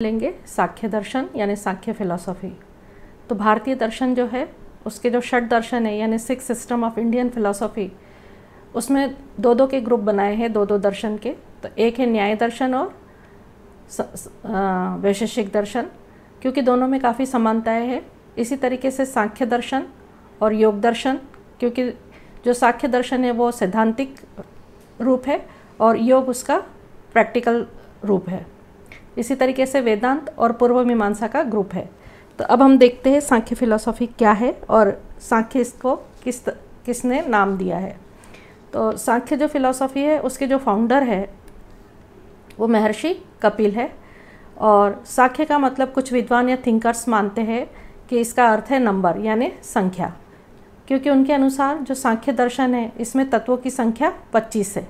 लेंगे सांख्य दर्शन यानी सांख्य फिलॉसफी। तो भारतीय दर्शन जो है उसके जो षट दर्शन है यानी 6 सिस्टम ऑफ इंडियन फिलॉसफी, उसमें दो दो के ग्रुप बनाए हैं, दो दो दर्शन के। तो एक है न्याय दर्शन और वैशेषिक दर्शन, क्योंकि दोनों में काफ़ी समानताएं हैं। इसी तरीके से सांख्य दर्शन और योग दर्शन, क्योंकि जो सांख्य दर्शन है वो सैद्धांतिक रूप है और योग उसका प्रैक्टिकल रूप है। इसी तरीके से वेदांत और पूर्व मीमांसा का ग्रुप है। तो अब हम देखते हैं सांख्य फिलॉसफी क्या है और सांख्य इसको किसने नाम दिया है। तो सांख्य जो फिलॉसफी है उसके जो फाउंडर है वो महर्षि कपिल है। और सांख्य का मतलब कुछ विद्वान या थिंकर्स मानते हैं कि इसका अर्थ है नंबर यानी संख्या, क्योंकि उनके अनुसार जो सांख्य दर्शन है इसमें तत्वों की संख्या 25 है।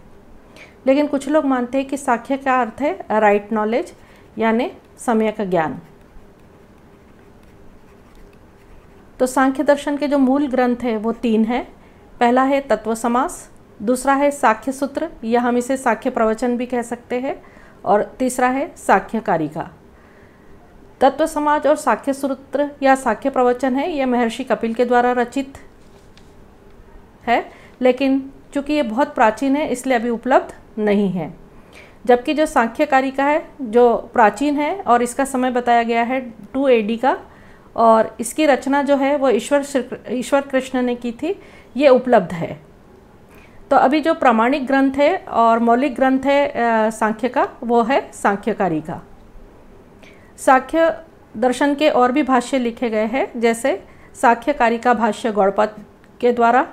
लेकिन कुछ लोग मानते हैं कि सांख्य का अर्थ है राइट नॉलेज यानी सम्यक ज्ञान। तो सांख्य दर्शन के जो मूल ग्रंथ है वो 3 है। पहला है तत्व समास, दूसरा है सांख्य सूत्र या हम इसे सांख्य प्रवचन भी कह सकते हैं, और तीसरा है सांख्य कारिका। तत्व समाज और सांख्य सूत्र या सांख्य प्रवचन है यह महर्षि कपिल के द्वारा रचित है, लेकिन चूंकि ये बहुत प्राचीन है इसलिए अभी उपलब्ध नहीं है। जबकि जो सांख्य कारिका है जो प्राचीन है और इसका समय बताया गया है 2 AD का, और इसकी रचना जो है वो ईश्वर कृष्ण ने की थी, ये उपलब्ध है। तो अभी जो प्रामाणिक ग्रंथ है और मौलिक ग्रंथ है सांख्य का वो है सांख्य कारिका। सांख्य दर्शन के और भी भाष्य लिखे गए हैं, जैसे सांख्य कारिका भाष्य गौड़पाद के द्वारा,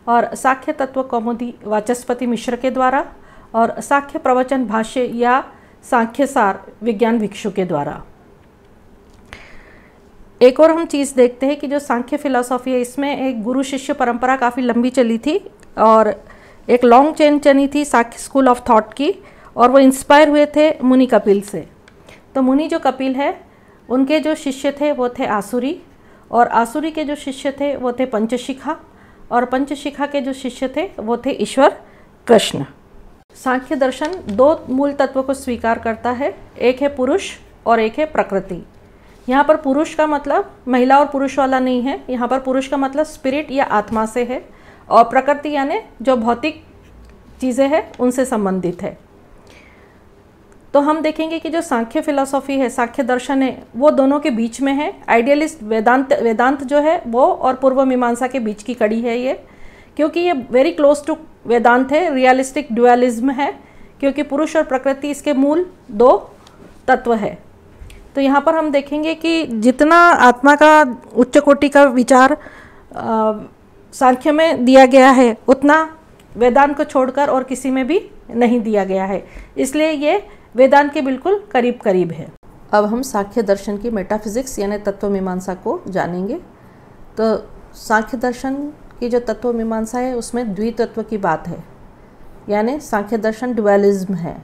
और सांख्य तत्व कौमुदी वाचस्पति मिश्र के द्वारा, और सांख्य प्रवचन भाष्य या सांख्य सार विज्ञान भिक्षु के द्वारा। एक और हम चीज़ देखते हैं कि जो सांख्य फिलॉसफी है इसमें एक गुरु शिष्य परंपरा काफ़ी लंबी चली थी और एक लॉन्ग चेन चली थी सांख्य स्कूल ऑफ थॉट की, और वो इंस्पायर हुए थे मुनि कपिल से। तो मुनि जो कपिल है उनके जो शिष्य थे वो थे आसुरी, और आसुरी के जो शिष्य थे वो थे पंचशिखा, और पंचशिखा के जो शिष्य थे वो थे ईश्वर कृष्ण। सांख्य दर्शन 2 मूल तत्वों को स्वीकार करता है, एक है पुरुष और एक है प्रकृति। यहाँ पर पुरुष का मतलब महिला और पुरुष वाला नहीं है, यहाँ पर पुरुष का मतलब स्पिरिट या आत्मा से है, और प्रकृति यानी जो भौतिक चीज़ें हैं उनसे संबंधित है। तो हम देखेंगे कि जो सांख्य फिलॉसफी है, सांख्य दर्शन है, वो दोनों के बीच में है। आइडियलिस्ट वेदांत जो है वो और पूर्व मीमांसा के बीच की कड़ी है ये, क्योंकि ये वेरी क्लोज टू वेदांत है। रियलिस्टिक ड्युअलिज्म है, क्योंकि पुरुष और प्रकृति इसके मूल 2 तत्व है। तो यहाँ पर हम देखेंगे कि जितना आत्मा का उच्च कोटि का विचार सांख्य में दिया गया है उतना वेदांत को छोड़कर और किसी में भी नहीं दिया गया है, इसलिए ये वेदांत के बिल्कुल करीब करीब है। अब हम सांख्य दर्शन की मेटाफिजिक्स यानी तत्व मीमांसा को जानेंगे। तो सांख्य दर्शन की जो तत्व मीमांसा है उसमें द्वितत्व की बात है, यानी सांख्य दर्शन ड्युअलिज्म है।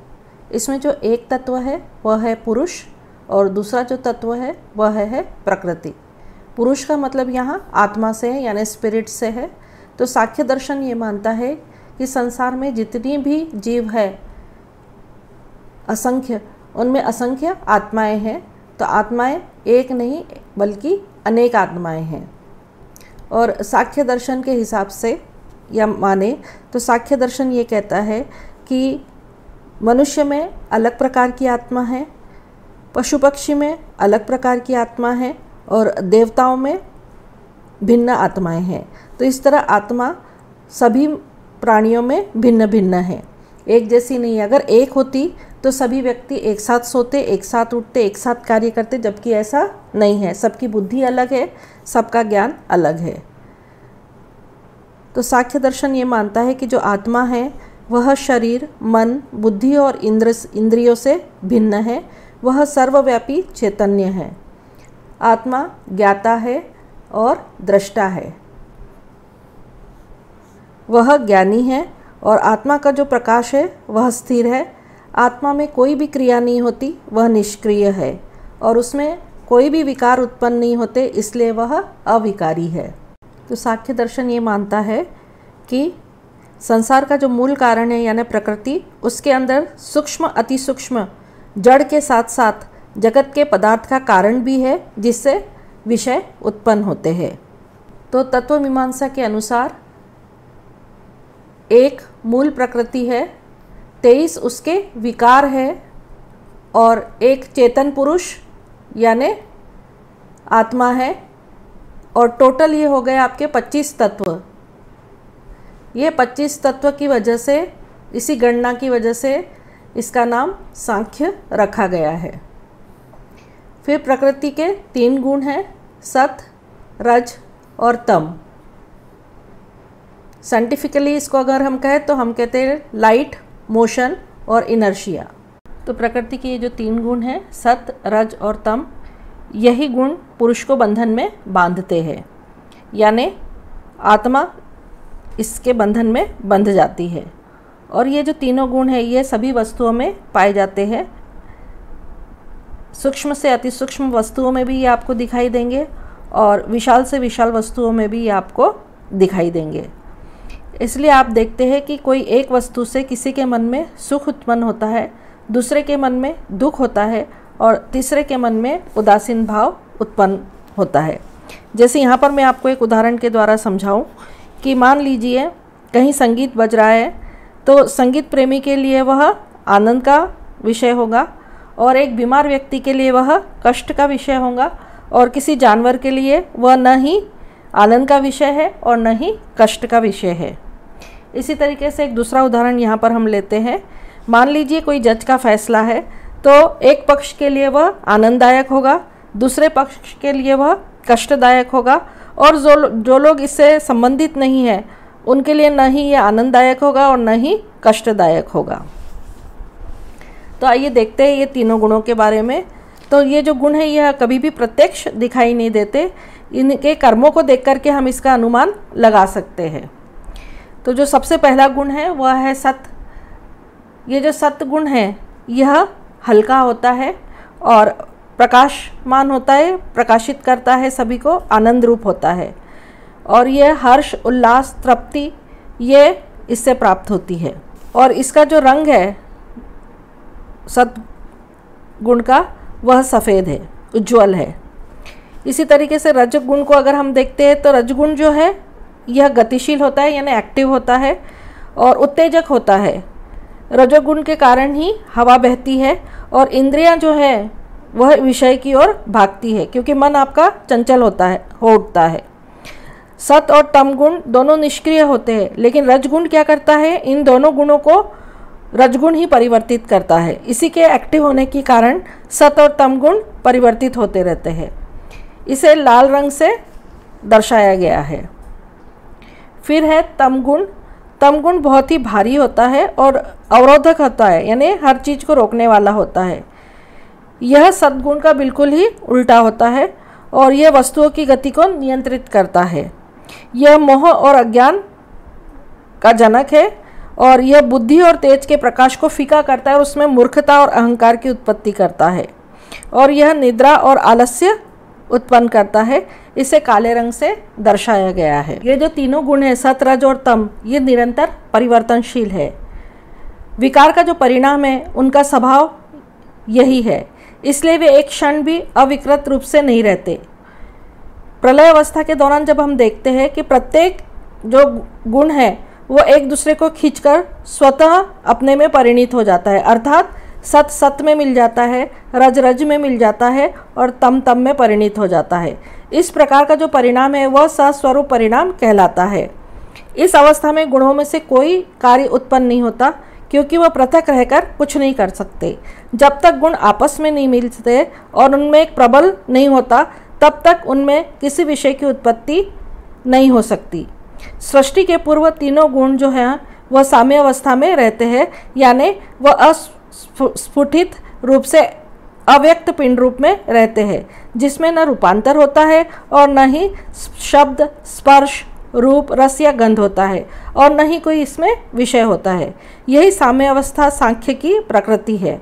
इसमें जो एक तत्व है वह है पुरुष और दूसरा जो तत्व है वह है प्रकृति। पुरुष का मतलब यहाँ आत्मा से है यानी स्पिरिट से है। तो सांख्य दर्शन ये मानता है कि संसार में जितनी भी जीव है असंख्य, उनमें असंख्य आत्माएं हैं। तो आत्माएं एक नहीं बल्कि अनेक आत्माएं हैं। और सांख्य दर्शन के हिसाब से या माने तो सांख्य दर्शन ये कहता है कि मनुष्य में अलग प्रकार की आत्मा है, पशु पक्षी में अलग प्रकार की आत्मा है, और देवताओं में भिन्न आत्माएं हैं। तो इस तरह आत्मा सभी प्राणियों में भिन्न भिन्न है, एक जैसी नहीं। अगर एक होती तो सभी व्यक्ति एक साथ सोते, एक साथ उठते, एक साथ कार्य करते, जबकि ऐसा नहीं है। सबकी बुद्धि अलग है, सबका ज्ञान अलग है। तो सांख्य दर्शन ये मानता है कि जो आत्मा है वह शरीर, मन, बुद्धि और इंद्रियों से भिन्न है। वह सर्वव्यापी चैतन्य है। आत्मा ज्ञाता है और दृष्टा है। वह ज्ञानी है और आत्मा का जो प्रकाश है वह स्थिर है। आत्मा में कोई भी क्रिया नहीं होती, वह निष्क्रिय है, और उसमें कोई भी विकार उत्पन्न नहीं होते, इसलिए वह अविकारी है। तो सांख्य दर्शन ये मानता है कि संसार का जो मूल कारण है यानी प्रकृति, उसके अंदर सूक्ष्म अति सूक्ष्म जड़ के साथ साथ जगत के पदार्थ का कारण भी है जिससे विषय उत्पन्न होते हैं। तो तत्व मीमांसा के अनुसार एक मूल प्रकृति है, 23 उसके विकार है और एक चेतन पुरुष यानी आत्मा है, और टोटल ये हो गए आपके 25 तत्व। ये 25 तत्व की वजह से, इसी गणना की वजह से इसका नाम सांख्य रखा गया है। फिर प्रकृति के 3 गुण हैं, सत, रज और तम। साइंटिफिकली इसको अगर हम कहें तो हम कहते हैं लाइट, मोशन और इनर्शिया। तो प्रकृति के ये जो 3 गुण हैं, सत, रज और तम, यही गुण पुरुष को बंधन में बांधते हैं, यानी आत्मा इसके बंधन में बंध जाती है। और ये जो तीनों गुण हैं ये सभी वस्तुओं में पाए जाते हैं, सूक्ष्म से अति सूक्ष्म वस्तुओं में भी ये आपको दिखाई देंगे और विशाल से विशाल वस्तुओं में भी ये आपको दिखाई देंगे। इसलिए आप देखते हैं कि कोई एक वस्तु से किसी के मन में सुख उत्पन्न होता है, दूसरे के मन में दुख होता है और तीसरे के मन में उदासीन भाव उत्पन्न होता है। जैसे यहाँ पर मैं आपको एक उदाहरण के द्वारा समझाऊं कि मान लीजिए कहीं संगीत बज रहा है, तो संगीत प्रेमी के लिए वह आनंद का विषय होगा और एक बीमार व्यक्ति के लिए वह कष्ट का विषय होगा, और किसी जानवर के लिए वह न ही आनंद का विषय है और न ही कष्ट का विषय है। इसी तरीके से एक दूसरा उदाहरण यहाँ पर हम लेते हैं। मान लीजिए कोई जज का फैसला है, तो एक पक्ष के लिए वह आनंददायक होगा, दूसरे पक्ष के लिए वह कष्टदायक होगा, और जो लोग इससे संबंधित नहीं है उनके लिए न ही ये आनंददायक होगा और न ही कष्टदायक होगा। तो आइए देखते हैं ये तीनों गुणों के बारे में। तो ये जो गुण है यह कभी भी प्रत्यक्ष दिखाई नहीं देते, इनके कर्मों को देख करके हम इसका अनुमान लगा सकते हैं। तो जो सबसे पहला गुण है वह है सत। ये जो सत गुण है यह हल्का होता है और प्रकाशमान होता है, प्रकाशित करता है, सभी को आनंद रूप होता है, और यह हर्ष, उल्लास, तृप्ति ये इससे प्राप्त होती है। और इसका जो रंग है सत गुण का वह सफ़ेद है, उज्ज्वल है। इसी तरीके से रजगुण को अगर हम देखते हैं तो रजगुण जो है यह गतिशील होता है, यानी एक्टिव होता है और उत्तेजक होता है। रजोगुण के कारण ही हवा बहती है और इंद्रियां जो है वह विषय की ओर भागती है, क्योंकि मन आपका चंचल होता है, हो उठता है। सत और तम गुण दोनों निष्क्रिय होते हैं, लेकिन रजगुण क्या करता है, इन दोनों गुणों को रजगुण ही परिवर्तित करता है। इसी के एक्टिव होने के कारण सत और तम गुण परिवर्तित होते रहते हैं। इसे लाल रंग से दर्शाया गया है। फिर है तम गुण। तम गुण बहुत ही भारी होता है और अवरोधक होता है, यानी हर चीज़ को रोकने वाला होता है। यह सद्गुण का बिल्कुल ही उल्टा होता है और यह वस्तुओं की गति को नियंत्रित करता है। यह मोह और अज्ञान का जनक है और यह बुद्धि और तेज के प्रकाश को फीका करता है और उसमें मूर्खता और अहंकार की उत्पत्ति करता है, और यह निद्रा और आलस्य उत्पन्न करता है। इसे काले रंग से दर्शाया गया है। ये जो तीनों गुण है सत, रज और तम, ये निरंतर परिवर्तनशील है। विकार का जो परिणाम है उनका स्वभाव यही है, इसलिए वे एक क्षण भी अविकृत रूप से नहीं रहते। प्रलय अवस्था के दौरान जब हम देखते हैं कि प्रत्येक जो गुण है वो एक दूसरे को खींचकर स्वतः अपने में परिणित हो जाता है, अर्थात सत सत में मिल जाता है, रज रज में मिल जाता है और तम तम में परिणित हो जाता है। इस प्रकार का जो परिणाम है वह सस्वरूप परिणाम कहलाता है। इस अवस्था में गुणों में से कोई कार्य उत्पन्न नहीं होता, क्योंकि वह पृथक रहकर कुछ नहीं कर सकते। जब तक गुण आपस में नहीं मिलते और उनमें एक प्रबल नहीं होता, तब तक उनमें किसी विषय की उत्पत्ति नहीं हो सकती। सृष्टि के पूर्व तीनों गुण जो हैं वह साम्य अवस्था में रहते हैं, यानी वह अस्फुटित रूप से अव्यक्त पिंड रूप में रहते हैं, जिसमें न रूपांतर होता है और न ही शब्द, स्पर्श, रूप, रस या गंध होता है और न ही कोई इसमें विषय होता है। यही साम्य अवस्था सांख्य की प्रकृति है।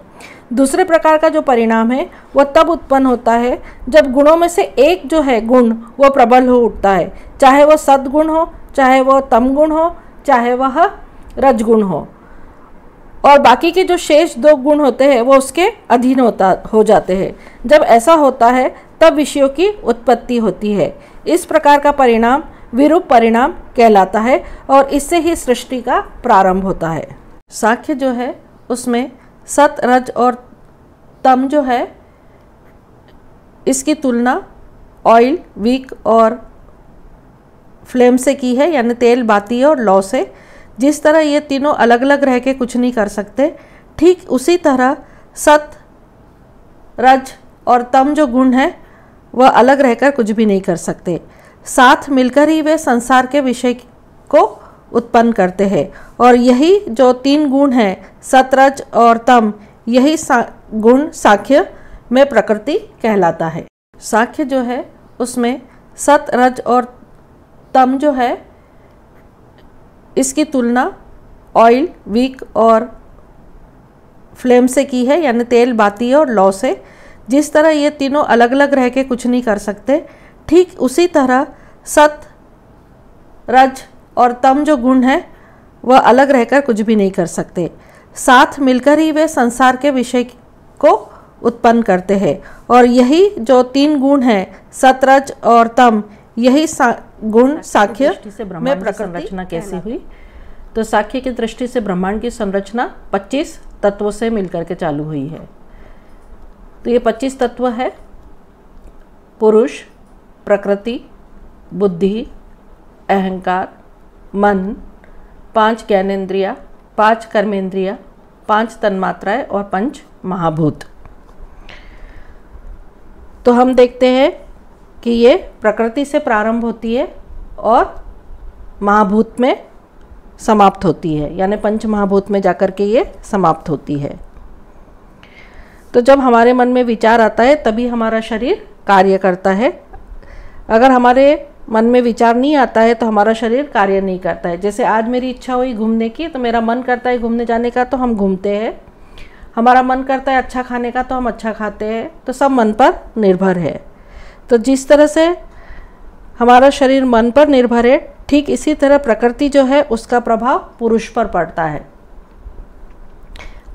दूसरे प्रकार का जो परिणाम है वह तब उत्पन्न होता है जब गुणों में से एक जो है गुण वह प्रबल हो उठता है, चाहे वह सद्गुण हो, चाहे वह तम गुण हो, चाहे वह रजगुण हो। और बाकी के जो शेष 2 गुण होते हैं वो उसके अधीन हो जाते हैं। जब ऐसा होता है तब विषयों की उत्पत्ति होती है। इस प्रकार का परिणाम विरूप परिणाम कहलाता है और इससे ही सृष्टि का प्रारंभ होता है। सांख्य जो है उसमें सत, रज और तम जो है इसकी तुलना ऑयल, विक और फ्लेम से की है, यानी तेल, बाती और लौ से। जिस तरह ये तीनों अलग अलग रह के कुछ नहीं कर सकते, ठीक उसी तरह सत, रज और तम जो गुण है वह अलग रहकर कुछ भी नहीं कर सकते। साथ मिलकर ही वे संसार के विषय को उत्पन्न करते हैं और यही जो 3 गुण हैं सत, रज और तम, यही गुण सांख्य में प्रकृति कहलाता है। सांख्य जो है उसमें सत, रज और तम जो है इसकी तुलना ऑयल, विक और फ्लेम से की है, यानी तेल, बाती और लौ से। जिस तरह ये तीनों अलग अलग रह के कुछ नहीं कर सकते, ठीक उसी तरह सत, रज और तम जो गुण है वह अलग रहकर कुछ भी नहीं कर सकते। साथ मिलकर ही वे संसार के विषय को उत्पन्न करते हैं और यही जो 3 गुण हैं सत, रज और तम, यही गुण सांख्य से ब्रह्मांड की संरचना कैसी हुई। तो सांख्य की दृष्टि से ब्रह्मांड की संरचना 25 तत्वों से मिलकर के चालू हुई है। तो ये 25 तत्व है: पुरुष, प्रकृति, बुद्धि, अहंकार, मन, 5 ज्ञानेंद्रिया, 5 कर्मेंद्रिया, 5 तन्मात्राएं और 5 महाभूत। तो हम देखते हैं कि ये प्रकृति से प्रारंभ होती है और महाभूत में समाप्त होती है, यानी 5 महाभूत में जाकर के ये समाप्त होती है। तो जब हमारे मन में विचार आता है तभी हमारा शरीर कार्य करता है। अगर हमारे मन में विचार नहीं आता है तो हमारा शरीर कार्य नहीं करता है। जैसे आज मेरी इच्छा हुई घूमने की, तो मेरा मन करता है घूमने जाने का, तो हम घूमते हैं। हमारा मन करता है अच्छा खाने का, तो हम अच्छा खाते हैं। तो सब मन पर निर्भर है। तो जिस तरह से हमारा शरीर मन पर निर्भर है, ठीक इसी तरह प्रकृति जो है उसका प्रभाव पुरुष पर पड़ता है।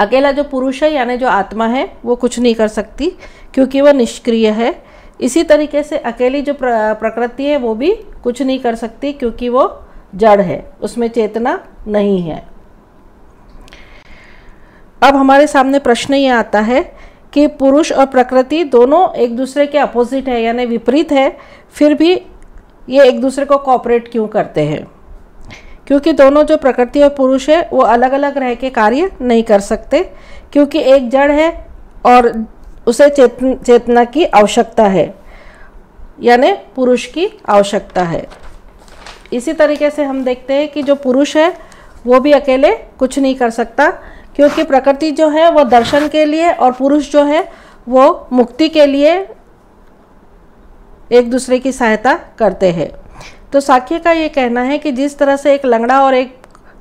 अकेला जो पुरुष है यानी जो आत्मा है वो कुछ नहीं कर सकती क्योंकि वह निष्क्रिय है। इसी तरीके से अकेली जो प्रकृति है वो भी कुछ नहीं कर सकती क्योंकि वो जड़ है, उसमें चेतना नहीं है। अब हमारे सामने प्रश्न ये आता है कि पुरुष और प्रकृति दोनों एक दूसरे के अपोजिट है, यानी विपरीत है, फिर भी ये एक दूसरे को कोऑपरेट क्यों करते हैं? क्योंकि दोनों जो प्रकृति और पुरुष है वो अलग अलग रह के कार्य नहीं कर सकते, क्योंकि एक जड़ है और उसे चेतना की आवश्यकता है, यानी पुरुष की आवश्यकता है। इसी तरीके से हम देखते हैं कि जो पुरुष है वो भी अकेले कुछ नहीं कर सकता, क्योंकि प्रकृति जो है वो दर्शन के लिए और पुरुष जो है वो मुक्ति के लिए एक दूसरे की सहायता करते हैं। तो सांख्य का ये कहना है कि जिस तरह से एक लंगड़ा और एक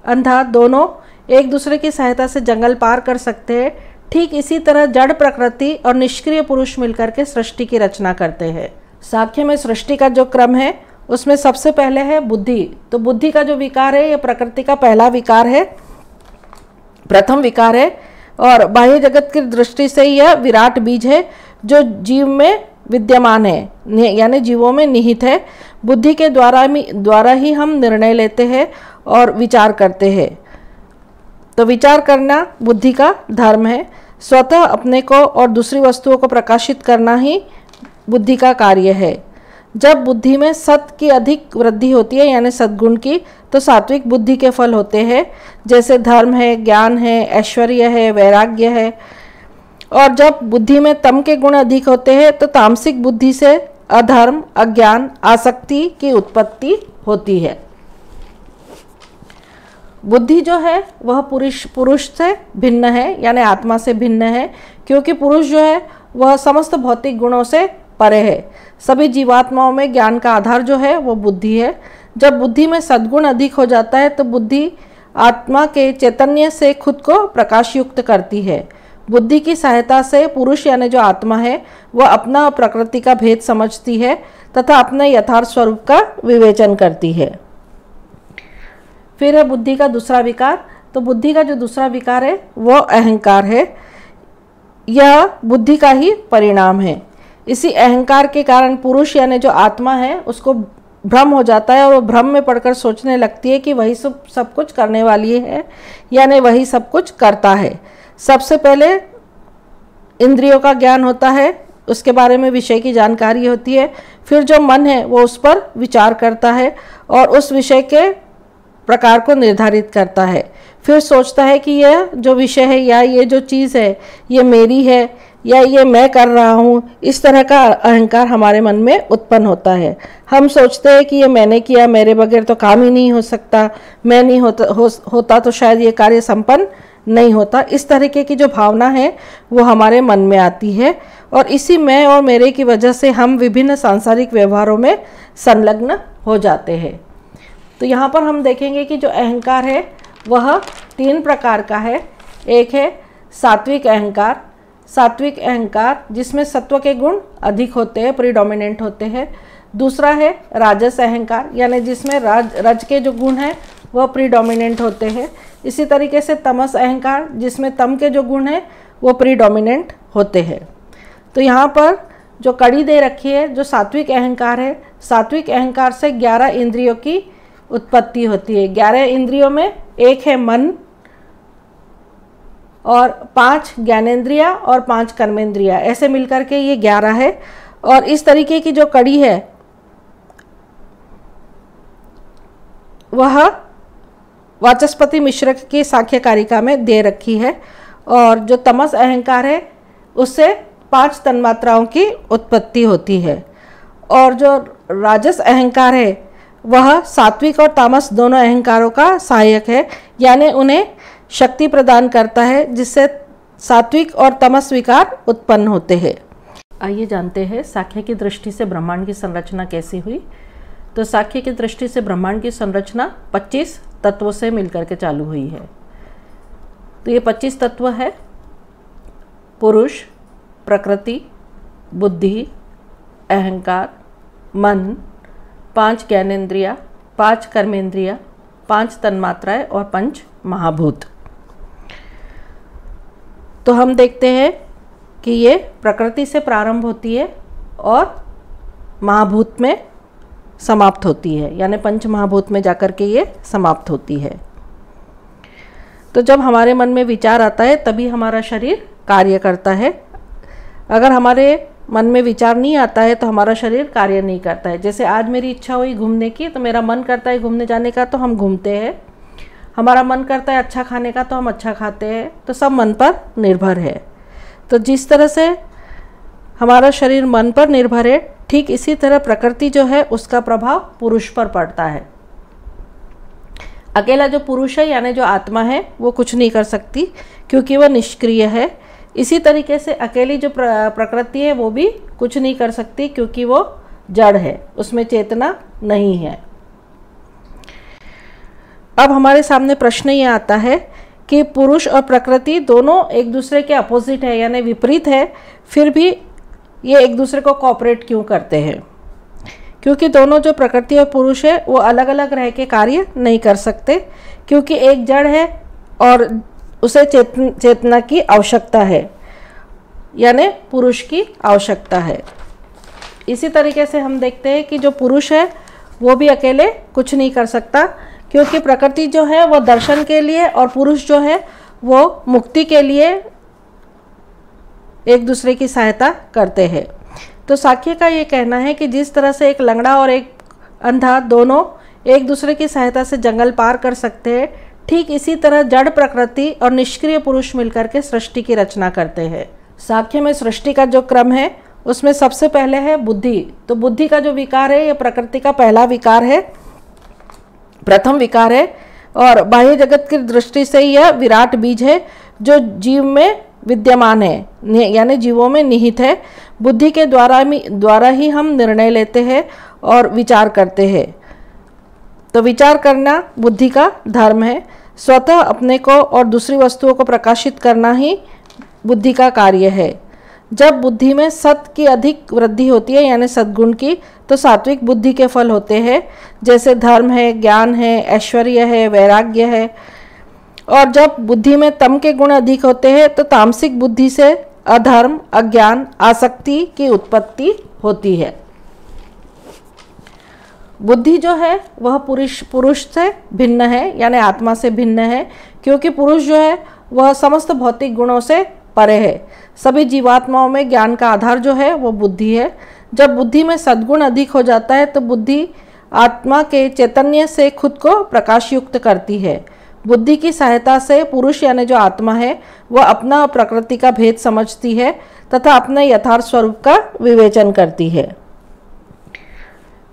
अंधा दोनों एक दूसरे की सहायता से जंगल पार कर सकते हैं, ठीक इसी तरह जड़ प्रकृति और निष्क्रिय पुरुष मिलकर के सृष्टि की रचना करते हैं। सांख्य में सृष्टि का जो क्रम है उसमें सबसे पहले है बुद्धि। तो बुद्धि का जो विकार है ये प्रकृति का पहला विकार है, प्रथम विकार है, और बाह्य जगत की दृष्टि से यह विराट बीज है जो जीव में विद्यमान है, यानी जीवों में निहित है। बुद्धि के द्वारा ही हम निर्णय लेते हैं और विचार करते हैं। तो विचार करना बुद्धि का धर्म है। स्वतः अपने को और दूसरी वस्तुओं को प्रकाशित करना ही बुद्धि का कार्य है। जब बुद्धि में सत की अधिक वृद्धि होती है, यानी सद्गुण की, तो सात्विक बुद्धि के फल होते हैं, जैसे धर्म है, ज्ञान है, ऐश्वर्य है, वैराग्य है। और जब बुद्धि में तम के गुण अधिक होते हैं तो तामसिक बुद्धि से अधर्म, अज्ञान, आसक्ति की उत्पत्ति होती है। बुद्धि जो है वह पुरुष से भिन्न है, यानी आत्मा से भिन्न है, क्योंकि पुरुष जो है वह समस्त भौतिक गुणों से परे है। सभी जीवात्माओं में ज्ञान का आधार जो है वो बुद्धि है। जब बुद्धि में सद्गुण अधिक हो जाता है तो बुद्धि आत्मा के चैतन्य से खुद को प्रकाशयुक्त करती है। बुद्धि की सहायता से पुरुष यानी जो आत्मा है वह अपना प्रकृति का भेद समझती है तथा अपने यथार्थ स्वरूप का विवेचन करती है। फिर है बुद्धि का दूसरा विकार तो बुद्धि का जो दूसरा विकार है वो अहंकार है। यह बुद्धि का ही परिणाम है। इसी अहंकार के कारण पुरुष यानी जो आत्मा है उसको भ्रम हो जाता है और वो भ्रम में पड़कर सोचने लगती है कि वही सब कुछ करने वाली है, यानी वही सब कुछ करता है। सबसे पहले इंद्रियों का ज्ञान होता है, उसके बारे में विषय की जानकारी होती है, फिर जो मन है वो उस पर विचार करता है और उस विषय के प्रकार को निर्धारित करता है। फिर सोचता है कि यह जो विषय है या ये जो चीज़ है ये मेरी है या ये मैं कर रहा हूँ। इस तरह का अहंकार हमारे मन में उत्पन्न होता है। हम सोचते हैं कि ये मैंने किया, मेरे बगैर तो काम ही नहीं हो सकता, मैं नहीं होता तो शायद ये कार्य संपन्न नहीं होता। इस तरीके की जो भावना है वो हमारे मन में आती है और इसी मैं और मेरे की वजह से हम विभिन्न सांसारिक व्यवहारों में संलग्न हो जाते हैं। तो यहाँ पर हम देखेंगे कि जो अहंकार है वह 3 प्रकार का है। एक है सात्विक अहंकार। सात्विक अहंकार जिसमें सत्व के गुण अधिक होते हैं, प्रीडोमिनेंट होते हैं। दूसरा है राजस अहंकार, यानी जिसमें रज के जो गुण हैं वह प्रीडोमिनेंट होते हैं। इसी तरीके से तमस अहंकार, जिसमें तम के जो गुण हैं वो प्रीडोमिनेंट होते हैं। तो यहाँ पर जो कड़ी दे रखी है, जो सात्विक अहंकार है, सात्विक अहंकार से 11 इंद्रियों की उत्पत्ति होती है। 11 इंद्रियों में एक है मन और 5 ज्ञानेंद्रिया और 5 कर्मेंद्रिया, ऐसे मिलकर के ये 11 है। और इस तरीके की जो कड़ी है वह वाचस्पति मिश्र की सांख्य कारिका में दे रखी है। और जो तमस अहंकार है उससे 5 तन्मात्राओं की उत्पत्ति होती है। और जो राजस अहंकार है वह सात्विक और तामस दोनों अहंकारों का सहायक है, यानी उन्हें शक्ति प्रदान करता है जिससे सात्विक और तमस विकार उत्पन्न होते हैं। आइए जानते हैं सांख्य की दृष्टि से ब्रह्मांड की संरचना कैसी हुई। तो सांख्य की दृष्टि से ब्रह्मांड की संरचना 25 तत्वों से मिलकर के चालू हुई है। तो ये 25 तत्व है: पुरुष, प्रकृति, बुद्धि, अहंकार, मन, 5 ज्ञानेंद्रिया, 5 कर्मेंद्रिया, 5 तन्मात्राएं और 5 महाभूत। तो हम देखते हैं कि ये प्रकृति से प्रारंभ होती है और महाभूत में समाप्त होती है, यानी पंच महाभूत में जाकर के ये समाप्त होती है। तो जब हमारे मन में विचार आता है तभी हमारा शरीर कार्य करता है। अगर हमारे मन में विचार नहीं आता है तो हमारा शरीर कार्य नहीं करता है। जैसे आज मेरी इच्छा हुई घूमने की, तो मेरा मन करता है घूमने जाने का, तो हम घूमते हैं। हमारा मन करता है अच्छा खाने का, तो हम अच्छा खाते हैं। तो सब मन पर निर्भर है। तो जिस तरह से हमारा शरीर मन पर निर्भर है, ठीक इसी तरह प्रकृति जो है उसका प्रभाव पुरुष पर पड़ता है। अकेला जो पुरुष है यानी जो आत्मा है वो कुछ नहीं कर सकती क्योंकि वह निष्क्रिय है। इसी तरीके से अकेली जो प्रकृति है वो भी कुछ नहीं कर सकती क्योंकि वो जड़ है, उसमें चेतना नहीं है। अब हमारे सामने प्रश्न ये आता है कि पुरुष और प्रकृति दोनों एक दूसरे के अपोजिट है यानी विपरीत है, फिर भी ये एक दूसरे को कोऑपरेट क्यों करते हैं? क्योंकि दोनों जो प्रकृति और पुरुष है वो अलग अलग रह के कार्य नहीं कर सकते, क्योंकि एक जड़ है और उसे चेतना की आवश्यकता है, यानी पुरुष की आवश्यकता है। इसी तरीके से हम देखते हैं कि जो पुरुष है वो भी अकेले कुछ नहीं कर सकता, क्योंकि प्रकृति जो है वो दर्शन के लिए और पुरुष जो है वो मुक्ति के लिए एक दूसरे की सहायता करते हैं। तो सांख्य का ये कहना है कि जिस तरह से एक लंगड़ा और एक अंधा दोनों एक दूसरे की सहायता से जंगल पार कर सकते हैं, ठीक इसी तरह जड़ प्रकृति और निष्क्रिय पुरुष मिलकर के सृष्टि की रचना करते हैं। सांख्य में सृष्टि का जो क्रम है उसमें सबसे पहले है बुद्धि। तो बुद्धि का जो विकार है ये प्रकृति का पहला विकार है, प्रथम विकार है, और बाह्य जगत की दृष्टि से यह विराट बीज है जो जीव में विद्यमान है, यानी जीवों में निहित है। बुद्धि के द्वारा ही हम निर्णय लेते हैं और विचार करते हैं। तो विचार करना बुद्धि का धर्म है। स्वतः अपने को और दूसरी वस्तुओं को प्रकाशित करना ही बुद्धि का कार्य है। जब बुद्धि में सत की अधिक वृद्धि होती है यानी सद्गुण की, तो सात्विक बुद्धि के फल होते हैं, जैसे धर्म है, ज्ञान है, ऐश्वर्य है, वैराग्य है। और जब बुद्धि में तम के गुण अधिक होते हैं तो तामसिक बुद्धि से अधर्म, अज्ञान, आसक्ति की उत्पत्ति होती है। बुद्धि जो है वह पुरुष से भिन्न है, यानी आत्मा से भिन्न है, क्योंकि पुरुष जो है वह समस्त भौतिक गुणों से परे है। सभी जीवात्माओं में ज्ञान का आधार जो है वो बुद्धि है। जब बुद्धि में सद्गुण अधिक हो जाता है तो बुद्धि आत्मा के चैतन्य से खुद को प्रकाशयुक्त करती है। बुद्धि की सहायता से पुरुष यानी जो आत्मा है वह अपना प्रकृति का भेद समझती है तथा अपने यथार्थ स्वरूप का विवेचन करती है।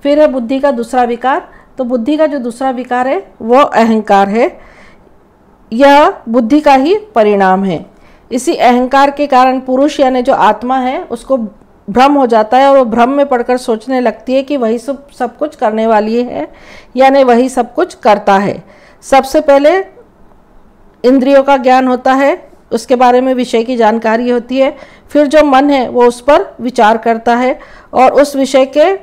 फिर है बुद्धि का दूसरा विकार। तो बुद्धि का जो दूसरा विकार है वह अहंकार है। यह बुद्धि का ही परिणाम है। इसी अहंकार के कारण पुरुष यानी जो आत्मा है उसको भ्रम हो जाता है और वो भ्रम में पड़कर सोचने लगती है कि वही सब कुछ करने वाली है, यानी वही सब कुछ करता है। सबसे पहले इंद्रियों का ज्ञान होता है, उसके बारे में विषय की जानकारी होती है। फिर जो मन है वो उस पर विचार करता है और उस विषय के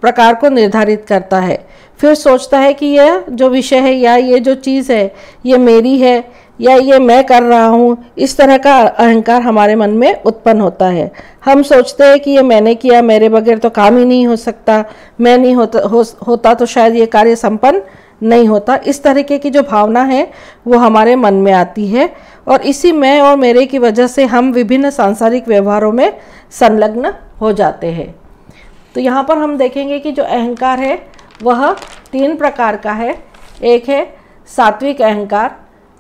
प्रकार को निर्धारित करता है। फिर सोचता है कि यह जो विषय है या ये जो चीज़ है ये मेरी है या ये मैं कर रहा हूँ। इस तरह का अहंकार हमारे मन में उत्पन्न होता है। हम सोचते हैं कि ये मैंने किया, मेरे बगैर तो काम ही नहीं हो सकता, मैं नहीं होता तो शायद ये कार्य संपन्न नहीं होता। इस तरीके की जो भावना है वो हमारे मन में आती है और इसी मैं और मेरे की वजह से हम विभिन्न सांसारिक व्यवहारों में संलग्न हो जाते हैं। तो यहाँ पर हम देखेंगे कि जो अहंकार है वह 3 प्रकार का है। एक है सात्विक अहंकार।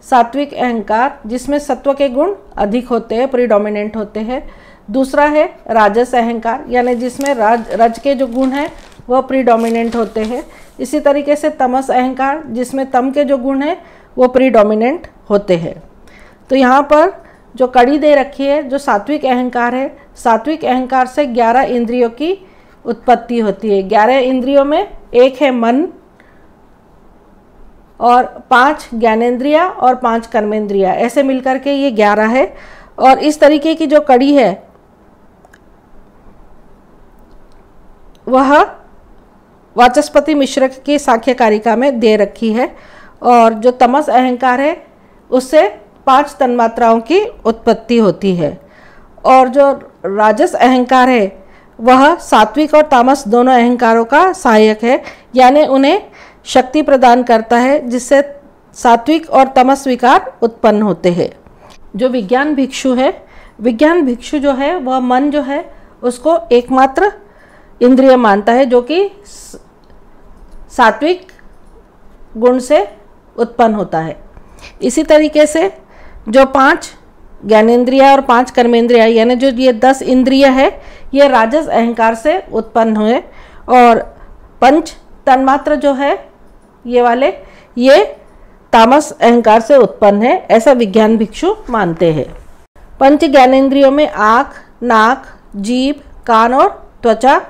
सात्विक अहंकार जिसमें सत्व के गुण अधिक होते हैं, प्रीडोमिनेंट होते हैं। दूसरा है राजस अहंकार, यानी जिसमें रज के जो गुण हैं वह प्रीडोमिनेंट होते हैं। इसी तरीके से तमस अहंकार जिसमें तम के जो गुण हैं वो प्रीडोमिनेंट होते हैं। तो यहाँ पर जो कड़ी दे रखी है, जो सात्विक अहंकार है, सात्विक अहंकार से 11 इंद्रियों की उत्पत्ति होती है। 11 इंद्रियों में एक है मन और 5 ज्ञानेंद्रिया और 5 कर्मेंद्रिया, ऐसे मिलकर के ये 11 है। और इस तरीके की जो कड़ी है वह वाचस्पति मिश्र की सांख्य कारिका में दे रखी है। और जो तमस अहंकार है उससे 5 तन्मात्राओं की उत्पत्ति होती है। और जो राजस अहंकार है वह सात्विक और तामस दोनों अहंकारों का सहायक है, यानी उन्हें शक्ति प्रदान करता है, जिससे सात्विक और तमस विकार उत्पन्न होते हैं। जो विज्ञान भिक्षु है, विज्ञान भिक्षु जो है वह मन जो है उसको एकमात्र इंद्रिय मानता है, जो कि सात्विक गुण से उत्पन्न होता है। इसी तरीके से जो 5 ज्ञानेंद्रिया और 5 कर्मेंद्रिया यानी जो ये 10 इंद्रिय है ये राजस अहंकार से उत्पन्न हुए। और 5 तन्मात्र जो है ये वाले ये तामस अहंकार से उत्पन्न है, ऐसा विज्ञान भिक्षु मानते हैं। 5 ज्ञानेंद्रियों में आँख, नाक, जीभ, कान और त्वचा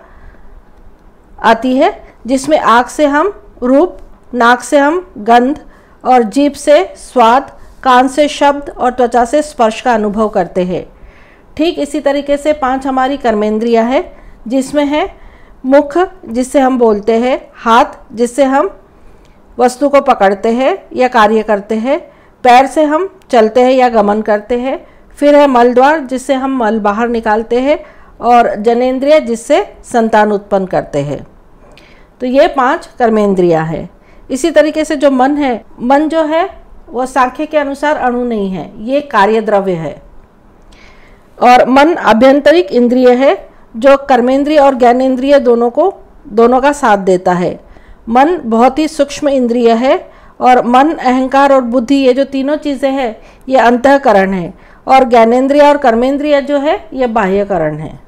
आती है, जिसमें आँख से हम रूप, नाक से हम गंध और जीभ से स्वाद, कान से शब्द और त्वचा से स्पर्श का अनुभव करते हैं। ठीक इसी तरीके से 5 हमारी कर्मेंद्रियां है, जिसमें है मुख जिससे हम बोलते हैं, हाथ जिससे हम वस्तु को पकड़ते हैं या कार्य करते हैं, पैर से हम चलते हैं या गमन करते हैं। फिर है मलद्वार जिससे हम मल बाहर निकालते हैं और जनेंद्रिय जिससे संतान उत्पन्न करते हैं। तो ये 5 कर्मेंद्रियां हैं। इसी तरीके से जो मन है, मन जो है वह सांख्य के अनुसार अणु नहीं है, ये कार्य द्रव्य है। और मन आभ्यंतरिक इंद्रिय है जो कर्मेंद्रिय और ज्ञानेंद्रिय दोनों का साथ देता है। मन बहुत ही सूक्ष्म इंद्रिय है और मन, अहंकार और बुद्धि ये जो तीनों चीज़ें हैं ये अंतःकरण है और ज्ञानेंद्रिय और कर्मेंद्रिय जो है ये बाह्यकरण है।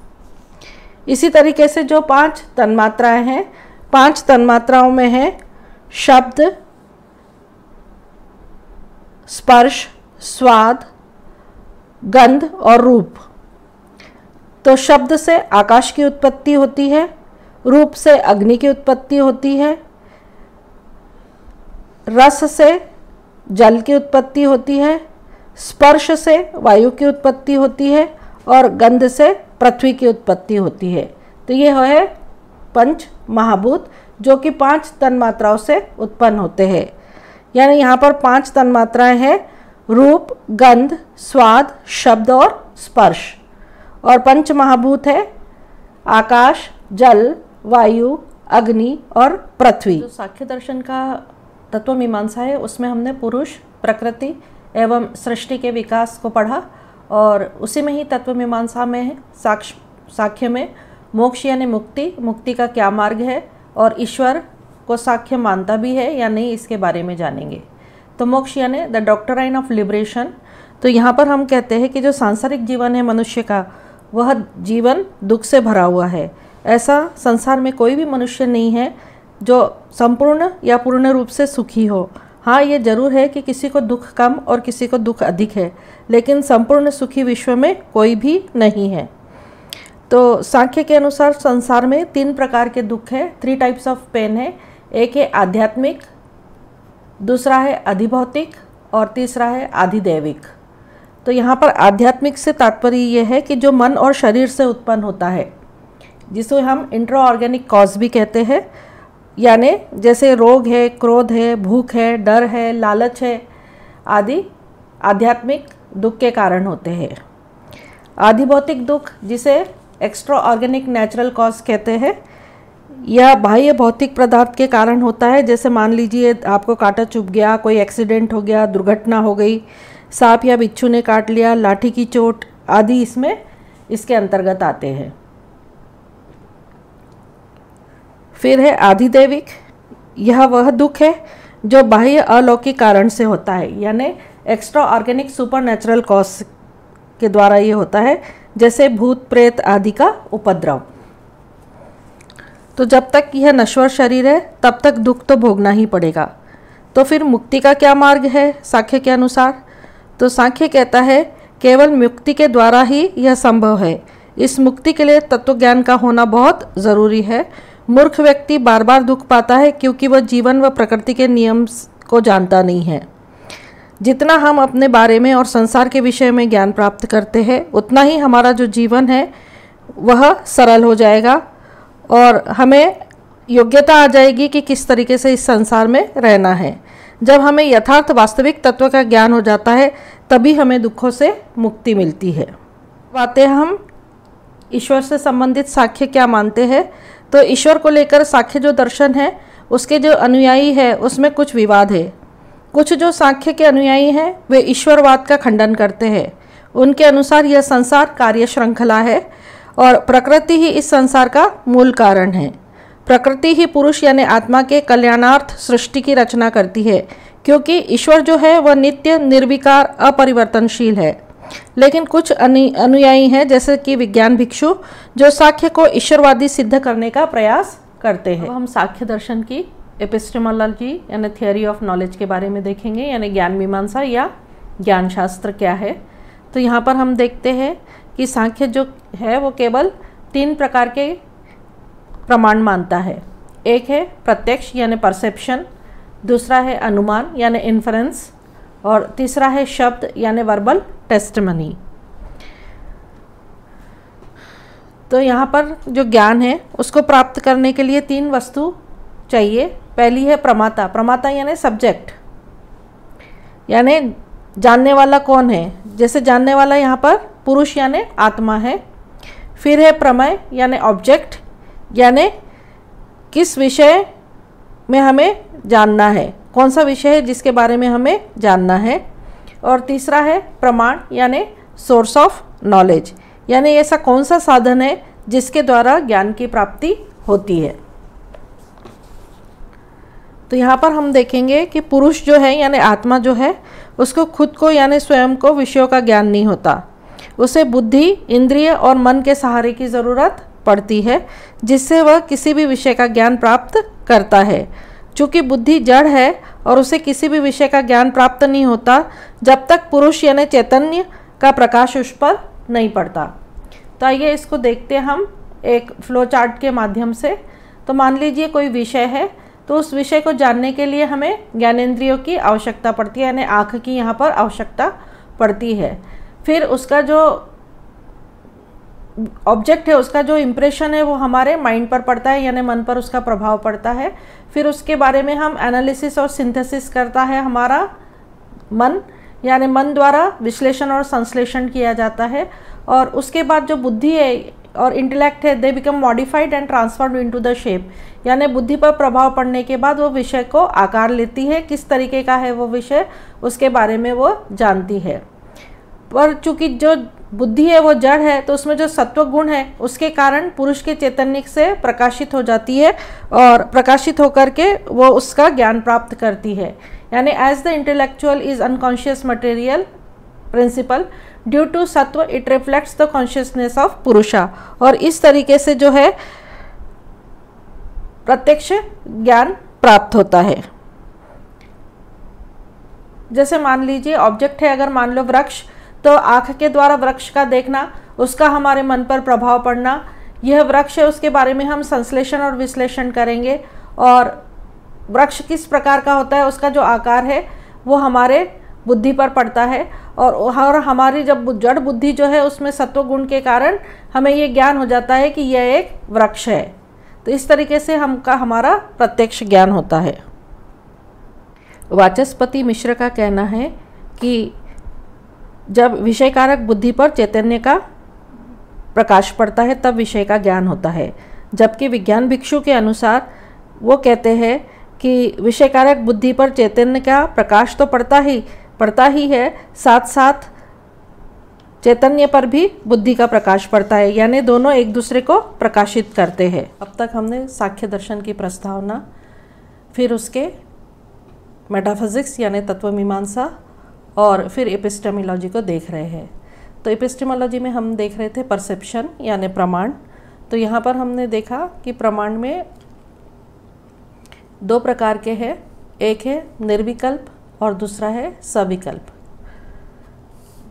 इसी तरीके से जो 5 तन्मात्राएं हैं, 5 तन्मात्राओं में है शब्द, स्पर्श, स्वाद, गंध और रूप। तो शब्द से आकाश की उत्पत्ति होती है, रूप से अग्नि की उत्पत्ति होती है, रस से जल की उत्पत्ति होती है, स्पर्श से वायु की उत्पत्ति होती है और गंध से पृथ्वी की उत्पत्ति होती है। तो ये है 5 महाभूत जो कि 5 तन्मात्राओं से उत्पन्न होते हैं। यानी यहाँ पर 5 तन्मात्राएं हैं, रूप, गंध, स्वाद, शब्द और स्पर्श। और पंच महाभूत है आकाश, जल, वायु, अग्नि और पृथ्वी। जो सांख्य दर्शन का तत्व मीमांसा है उसमें हमने पुरुष, प्रकृति एवं सृष्टि के विकास को पढ़ा, और उसी में ही तत्व मीमांसा में है सांख्य में मोक्ष यानी मुक्ति, मुक्ति का क्या मार्ग है, और ईश्वर को सांख्य मानता भी है या नहीं, इसके बारे में जानेंगे। तो मोक्ष यानी द डॉक्टराइन ऑफ लिबरेशन। तो यहाँ पर हम कहते हैं कि जो सांसारिक जीवन है मनुष्य का, वह जीवन दुख से भरा हुआ है। ऐसा संसार में कोई भी मनुष्य नहीं है जो संपूर्ण या पूर्ण रूप से सुखी हो। हाँ, ये जरूर है कि किसी को दुख कम और किसी को दुख अधिक है, लेकिन संपूर्ण सुखी विश्व में कोई भी नहीं है। तो सांख्य के अनुसार संसार में 3 प्रकार के दुख है, 3 टाइप्स ऑफ पेन है। एक है आध्यात्मिक, दूसरा है अधिभौतिक और तीसरा है आधिदैविक। तो यहाँ पर आध्यात्मिक से तात्पर्य यह है कि जो मन और शरीर से उत्पन्न होता है, जिसे हम इंट्रा ऑर्गेनिक कॉज भी कहते हैं, यानी जैसे रोग है, क्रोध है, भूख है, डर है, लालच है आदि आध्यात्मिक दुख के कारण होते हैं। आधिभौतिक दुख जिसे एक्स्ट्रा ऑर्गेनिक नेचुरल कॉज कहते हैं, यह बाह्य भौतिक पदार्थ के कारण होता है। जैसे मान लीजिए आपको कांटा चुभ गया, कोई एक्सीडेंट हो गया, दुर्घटना हो गई, सांप या बिच्छू ने काट लिया, लाठी की चोट आदि इसके अंतर्गत आते हैं। फिर है आधिदैविक, यह वह दुख है जो बाह्य अलौकिक कारण से होता है, यानी extra organic super natural cause के द्वारा ये होता है, जैसे भूत प्रेत आदि का उपद्रव। तो जब तक यह नश्वर शरीर है तब तक दुख तो भोगना ही पड़ेगा। तो फिर मुक्ति का क्या मार्ग है सांख्य के अनुसार? तो सांख्य कहता है केवल मुक्ति के द्वारा ही यह संभव है। इस मुक्ति के लिए तत्वज्ञान का होना बहुत ज़रूरी है। मूर्ख व्यक्ति बार बार दुख पाता है क्योंकि वह जीवन व प्रकृति के नियम को जानता नहीं है। जितना हम अपने बारे में और संसार के विषय में ज्ञान प्राप्त करते हैं, उतना ही हमारा जो जीवन है वह सरल हो जाएगा और हमें योग्यता आ जाएगी कि किस तरीके से इस संसार में रहना है। जब हमें यथार्थ वास्तविक तत्व का ज्ञान हो जाता है तभी हमें दुखों से मुक्ति मिलती है। बातें हम ईश्वर से संबंधित सांख्य क्या मानते हैं? तो ईश्वर को लेकर सांख्य जो दर्शन है उसके जो अनुयायी है उसमें कुछ विवाद है। कुछ जो सांख्य के अनुयायी हैं वे ईश्वरवाद का खंडन करते हैं। उनके अनुसार यह संसार कार्य श्रृंखला है और प्रकृति ही इस संसार का मूल कारण है। प्रकृति ही पुरुष यानी आत्मा के कल्याणार्थ सृष्टि की रचना करती है, क्योंकि ईश्वर जो है वह नित्य, निर्विकार, अपरिवर्तनशील है। लेकिन कुछ अनुयायी हैं जैसे कि विज्ञान भिक्षु जो सांख्य को ईश्वरवादी सिद्ध करने का प्रयास करते हैं। हम सांख्य दर्शन की एपिस्टेमोलॉजी यानी थियोरी ऑफ नॉलेज के बारे में देखेंगे, यानी ज्ञान मीमांसा या ज्ञान शास्त्र क्या है। तो यहाँ पर हम देखते हैं कि सांख्य जो है वो केवल 3 प्रकार के प्रमाण मानता है। एक है प्रत्यक्ष यानी परसेप्शन, दूसरा है अनुमान यानी इन्फरेंस, और तीसरा है शब्द यानी वर्बल टेस्टिमनी। तो यहाँ पर जो ज्ञान है उसको प्राप्त करने के लिए 3 वस्तु चाहिए। पहली है प्रमाता। प्रमाता यानी सब्जेक्ट, यानी जानने वाला कौन है। जैसे जानने वाला यहाँ पर पुरुष यानी आत्मा है। फिर है प्रमेय यानी ऑब्जेक्ट, यानी किस विषय में हमें जानना है, कौन सा विषय है जिसके बारे में हमें जानना है। और तीसरा है प्रमाण यानी सोर्स ऑफ नॉलेज, यानी ऐसा कौन सा साधन है जिसके द्वारा ज्ञान की प्राप्ति होती है। तो यहाँ पर हम देखेंगे कि पुरुष जो है यानी आत्मा जो है उसको खुद को यानी स्वयं को विषयों का ज्ञान नहीं होता। उसे बुद्धि, इंद्रिय और मन के सहारे की ज़रूरत पड़ती है जिससे वह किसी भी विषय का ज्ञान प्राप्त करता है। चूँकि बुद्धि जड़ है और उसे किसी भी विषय का ज्ञान प्राप्त नहीं होता जब तक पुरुष यानी चैतन्य का प्रकाश उस पर नहीं पड़ता। तो आइए इसको देखते हैं हम एक फ्लो चार्ट के माध्यम से। तो मान लीजिए कोई विषय है, तो उस विषय को जानने के लिए हमें ज्ञानेंद्रियों की आवश्यकता पड़ती है, यानी आँख की यहाँ पर आवश्यकता पड़ती है। फिर उसका जो ऑब्जेक्ट है उसका जो इम्प्रेशन है वो हमारे माइंड पर पड़ता है, यानी मन पर उसका प्रभाव पड़ता है। फिर उसके बारे में हम एनालिसिस और सिंथेसिस करता है हमारा मन, यानी मन द्वारा विश्लेषण और संश्लेषण किया जाता है। और उसके बाद जो बुद्धि है और इंटेलेक्ट है, they become modified and transformed into the shape, यानी बुद्धि पर प्रभाव पड़ने के बाद वो विषय को आकार लेती है, किस तरीके का है वो विषय उसके बारे में वो जानती है। पर चूंकि जो बुद्धि है वो जड़ है, तो उसमें जो सत्व गुण है उसके कारण पुरुष के चैतन्य से प्रकाशित हो जाती है और प्रकाशित होकर के वो उसका ज्ञान प्राप्त करती है। यानी as the intellectual is unconscious material principle, due to sattva it reflects the consciousness of Purusha. और इस तरीके से जो है प्रत्यक्ष ज्ञान प्राप्त होता है। जैसे मान लीजिए ऑब्जेक्ट है, अगर मान लो वृक्ष, तो आँख के द्वारा वृक्ष का देखना, उसका हमारे मन पर प्रभाव पड़ना, यह वृक्ष है उसके बारे में हम संश्लेषण और विश्लेषण करेंगे। और वृक्ष किस प्रकार का होता है, उसका जो आकार है वो हमारे बुद्धि पर पड़ता है। और हमारी जब जड़ बुद्धि जो है उसमें सत्व गुण के कारण हमें ये ज्ञान हो जाता है कि यह एक वृक्ष है। तो इस तरीके से हमारा प्रत्यक्ष ज्ञान होता है। वाचस्पति मिश्र का कहना है कि जब विषय कारक बुद्धि पर चैतन्य का प्रकाश पड़ता है तब विषय का ज्ञान होता है, जबकि विज्ञान भिक्षु के अनुसार वो कहते हैं कि विषय कारक बुद्धि पर चैतन्य का प्रकाश तो पड़ता ही है, साथ साथ चैतन्य पर भी बुद्धि का प्रकाश पड़ता है, यानी दोनों एक दूसरे को प्रकाशित करते हैं। अब तक हमने सांख्य दर्शन की प्रस्तावना, फिर उसके मेटाफिजिक्स यानी तत्वमीमांसा, और फिर एपिस्टेमोलॉजी को देख रहे हैं। तो एपिस्टेमोलॉजी में हम देख रहे थे परसेप्शन यानी प्रमाण। तो यहाँ पर हमने देखा कि प्रमाण में दो प्रकार के हैं, एक है निर्विकल्प और दूसरा है सविकल्प।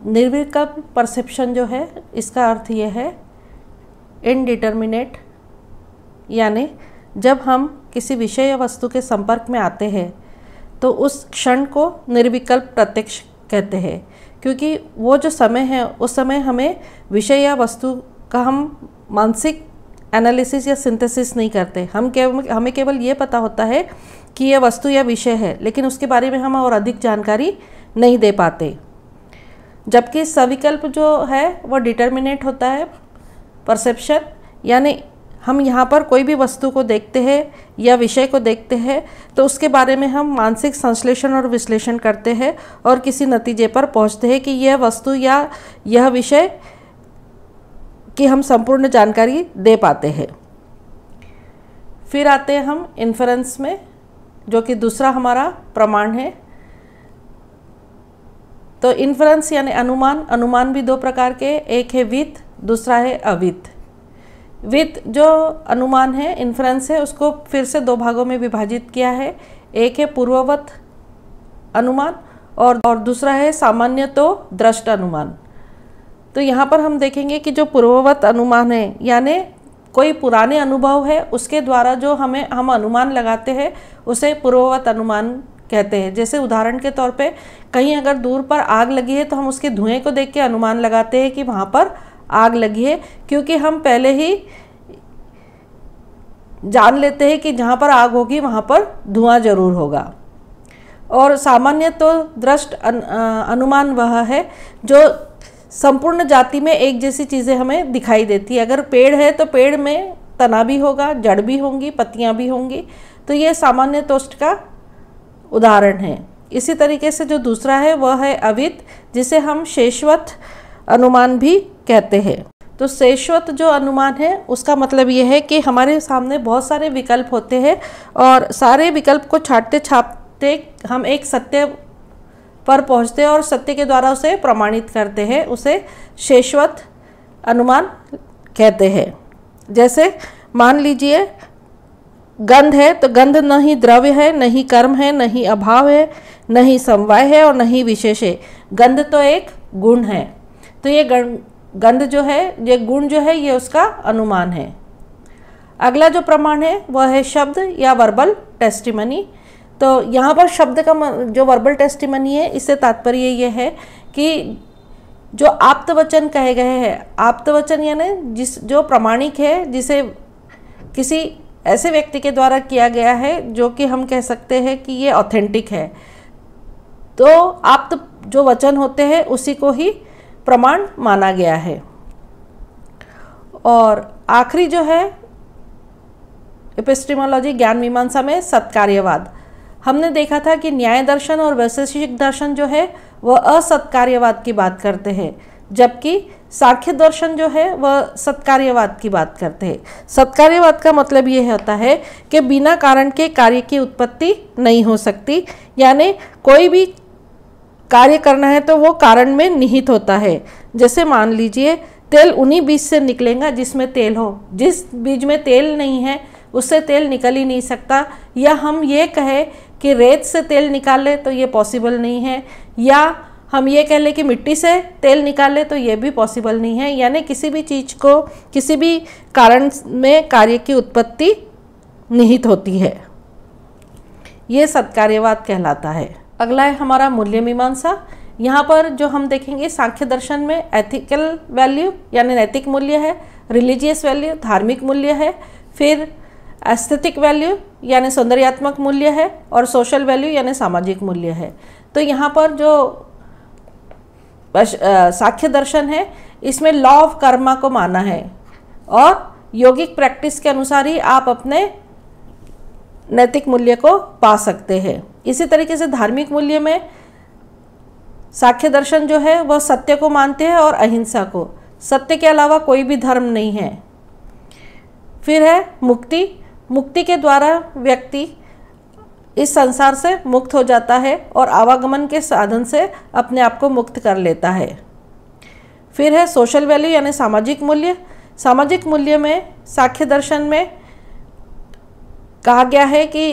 निर्विकल्प परसेप्शन जो है इसका अर्थ ये है इनडिटर्मिनेट, यानी जब हम किसी विषय या वस्तु के संपर्क में आते हैं तो उस क्षण को निर्विकल्प प्रत्यक्ष कहते हैं, क्योंकि वो जो समय है उस समय हमें विषय या वस्तु का हम मानसिक एनालिसिस या सिंथेसिस नहीं करते। हमें केवल ये पता होता है कि यह वस्तु या विषय है, लेकिन उसके बारे में हम और अधिक जानकारी नहीं दे पाते। जबकि सविकल्प जो है वो डिटर्मिनेट होता है परसेप्शन, यानी हम यहाँ पर कोई भी वस्तु को देखते हैं या विषय को देखते हैं तो उसके बारे में हम मानसिक संश्लेषण और विश्लेषण करते हैं और किसी नतीजे पर पहुँचते हैं कि यह वस्तु या यह विषय की हम संपूर्ण जानकारी दे पाते हैं। फिर आते हैं हम इन्फरेंस में, जो कि दूसरा हमारा प्रमाण है। तो इन्फरेंस यानी अनुमान भी दो प्रकार के, एक है वित, दूसरा है अवित। वित जो अनुमान है, इन्फ्रेंस है, उसको फिर से दो भागों में विभाजित किया है। एक है पूर्ववत अनुमान और दूसरा है सामान्य तो दृष्ट अनुमान। तो यहाँ पर हम देखेंगे कि जो पूर्ववत अनुमान है, यानी कोई पुराने अनुभव है उसके द्वारा जो हम अनुमान लगाते हैं उसे पूर्ववत अनुमान कहते हैं। जैसे उदाहरण के तौर पे कहीं अगर दूर पर आग लगी है तो हम उसके धुएं को देख के अनुमान लगाते हैं कि वहाँ पर आग लगी है, क्योंकि हम पहले ही जान लेते हैं कि जहाँ पर आग होगी वहाँ पर धुआं जरूर होगा। और सामान्य तो दृष्ट अनुमान वह है जो संपूर्ण जाति में एक जैसी चीज़ें हमें दिखाई देती है। अगर पेड़ है तो पेड़ में तना भी होगा, जड़ भी होंगी, पत्तियाँ भी होंगी, तो ये सामान्य तोष्ट का उदाहरण है। इसी तरीके से जो दूसरा है वह है अवित, जिसे हम शेषवत अनुमान भी कहते हैं। तो शेषवत जो अनुमान है उसका मतलब ये है कि हमारे सामने बहुत सारे विकल्प होते हैं और सारे विकल्प को छांटते छापते हम एक सत्य पर पहुंचते हैं और सत्य के द्वारा उसे प्रमाणित करते हैं, उसे शेषवत अनुमान कहते हैं। जैसे मान लीजिए गंध है, तो गंध न ही द्रव्य है, न ही कर्म है, न ही अभाव है, न ही समवाय है और न ही विशेष है। गंध तो एक गुण है, तो ये गंध जो है, ये गुण जो है, ये उसका अनुमान है। अगला जो प्रमाण है वह है शब्द या वर्बल टेस्टिमनी। तो यहाँ पर शब्द का जो वर्बल टेस्टिमनी है, इससे तात्पर्य ये है कि जो आप्तवचन कहे गए हैं, आप्तवचन यानी जो प्रमाणिक है, जिसे किसी ऐसे व्यक्ति के द्वारा किया गया है जो कि हम कह सकते हैं कि ये ऑथेंटिक है, तो आप्त जो वचन होते हैं उसी को ही प्रमाण माना गया है। और आखिरी जो है एपिस्टेमोलॉजी ज्ञान मीमांसा में सत्कार्यवाद। हमने देखा था कि न्याय दर्शन और वैशेषिक दर्शन जो है वह असत्कार्यवाद की बात करते हैं, जबकि सांख्य दर्शन जो है वह सत्कार्यवाद की बात करते हैं। सत्कार्यवाद का मतलब ये होता है कि बिना कारण के कार्य की उत्पत्ति नहीं हो सकती, यानी कोई भी कार्य करना है तो वो कारण में निहित होता है। जैसे मान लीजिए तेल उन्हीं बीज से निकलेगा जिसमें तेल हो, जिस बीज में तेल नहीं है उससे तेल निकल ही नहीं सकता। या हम ये कहें कि रेत से तेल निकाले तो ये पॉसिबल नहीं है, या हम ये कह लें कि मिट्टी से तेल निकाले तो ये भी पॉसिबल नहीं है। यानी किसी भी चीज़ को किसी भी कारण में कार्य की उत्पत्ति निहित होती है, ये सत्कार्यवाद कहलाता है। अगला है हमारा मूल्य मीमांसा। यहाँ पर जो हम देखेंगे सांख्य दर्शन में एथिकल वैल्यू यानी नैतिक मूल्य है, रिलीजियस वैल्यू धार्मिक मूल्य है, फिर एस्थेटिक वैल्यू यानी सौंदर्यात्मक मूल्य है, और सोशल वैल्यू यानी सामाजिक मूल्य है। तो यहाँ पर जो सांख्य दर्शन है इसमें लॉ ऑफ कर्मा को माना है, और योगिक प्रैक्टिस के अनुसार ही आप अपने नैतिक मूल्य को पा सकते हैं। इसी तरीके से धार्मिक मूल्य में सांख्य दर्शन जो है वह सत्य को मानते हैं और अहिंसा को, सत्य के अलावा कोई भी धर्म नहीं है। फिर है मुक्ति। मुक्ति के द्वारा व्यक्ति इस संसार से मुक्त हो जाता है और आवागमन के साधन से अपने आप को मुक्त कर लेता है। फिर है सोशल वैल्यू यानी सामाजिक मूल्य। सामाजिक मूल्य में सांख्य दर्शन में कहा गया है कि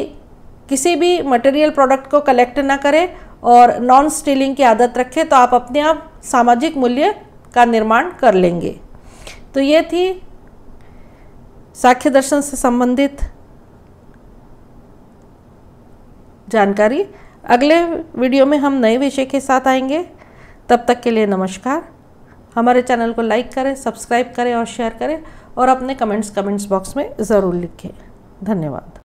किसी भी मटेरियल प्रोडक्ट को कलेक्ट ना करें और नॉन स्टीलिंग की आदत रखें, तो आप अपने आप सामाजिक मूल्य का निर्माण कर लेंगे। तो ये थी सांख्य दर्शन से संबंधित जानकारी। अगले वीडियो में हम नए विषय के साथ आएंगे। तब तक के लिए नमस्कार। हमारे चैनल को लाइक करें, सब्सक्राइब करें और शेयर करें, और अपने कमेंट्स बॉक्स में ज़रूर लिखें। धन्यवाद।